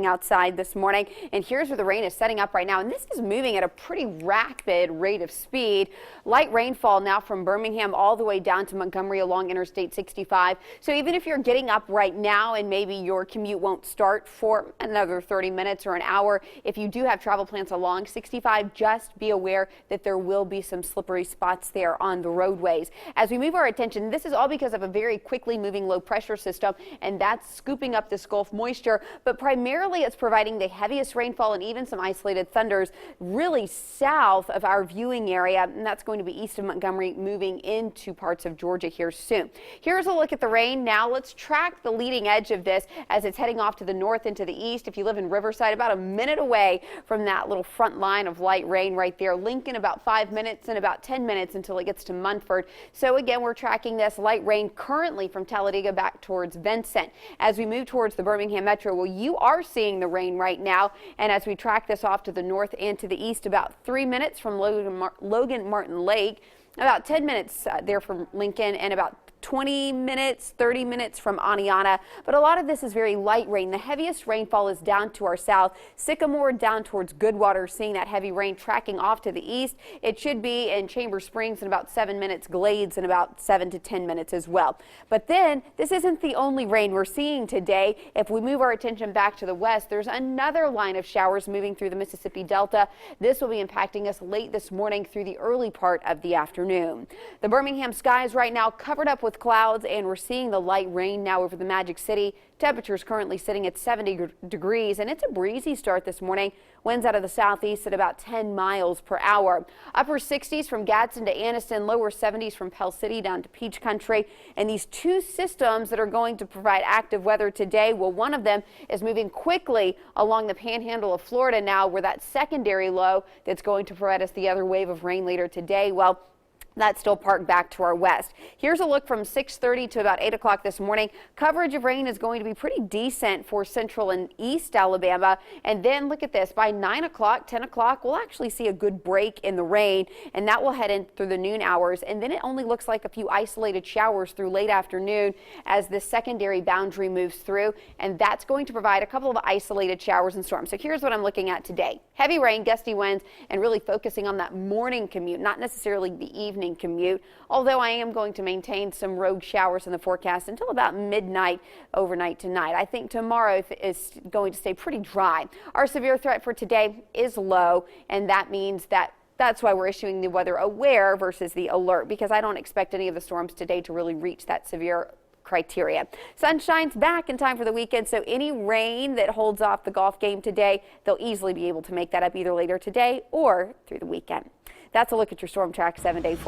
playing outside this morning. And here's where the rain is setting up right now. And this is moving at a pretty rapid rate of speed. Light rainfall now from Birmingham all the way down to Montgomery along Interstate 65. So even if you're getting up right now and maybe your commute won't start for another 30 minutes or an hour, if you do have travel plans along 65, just be aware that there will be some slippery spots there on the roadways. As we move our attention, this is all because of a very quickly moving low pressure system, and that's scooping up this Gulf moisture, but primarily it's providing the heaviest rainfall and even some isolated thunders really south of our viewing area, and that's going to be east of Montgomery, moving into parts of Georgia here soon. Here's a look at the rain. Now let's track the leading edge of this as it's heading off to the north and to the east. If you live in Riverside, about a minute away from that little front line of light rain right there. Lincoln about 5 minutes and about 10 minutes until it gets to Munford. So again, we're tracking this light rain currently from Talladega back towards Vincent. As we move towards the Birmingham Metro, well, you are seeing the rain right now. And as we track this off to the north and to the east, about 3 minutes from Logan Martin Lake, about 10 minutes there from Lincoln, and about 20 minutes, 30 minutes from Aniana. But a lot of this is very light rain. The heaviest rainfall is down to our south. Sycamore down towards Goodwater, seeing that heavy rain tracking off to the east. It should be in Chamber Springs in about 7 minutes, Glades in about 7 to 10 minutes as well. But then this isn't the only rain we're seeing today. If we move our attention back to the west, there's another line of showers moving through the Mississippi Delta. This will be impacting us late this morning through the early part of the afternoon. The Birmingham skies right now covered up with clouds, and we're seeing the light rain now over the Magic City. Temperatures currently sitting at 70 degrees, and it's a breezy start this morning. Winds out of the southeast at about 10 miles per hour. Upper 60s from Gadsden to Anniston, lower 70s from Pell City down to Peach Country. And these two systems that are going to provide active weather today, well, one of them is moving quickly along the panhandle of Florida now, where that secondary low that's going to provide us the other wave of rain later today, well, that's still parked back to our west. Here's a look from 6:30 to about 8 o'clock this morning. Coverage of rain is going to be pretty decent for central and east Alabama. And then look at this. By 9 o'clock, 10 o'clock, we'll actually see a good break in the rain, and that will head in through the noon hours. And then it only looks like a few isolated showers through late afternoon as the secondary boundary moves through. And that's going to provide a couple of isolated showers and storms. So here's what I'm looking at today. Heavy rain, gusty winds, and really focusing on that morning commute, not necessarily the evening commute, although I am going to maintain some rogue showers in the forecast until about midnight overnight tonight. I think tomorrow is going to stay pretty dry. Our severe threat for today is low, and that means that's why we're issuing the weather aware versus the alert, because I don't expect any of the storms today to really reach that severe criteria. Sunshine's back in time for the weekend, so any rain that holds off the golf game today, they'll easily be able to make that up either later today or through the weekend. That's a look at your Storm Track 7-day forecast.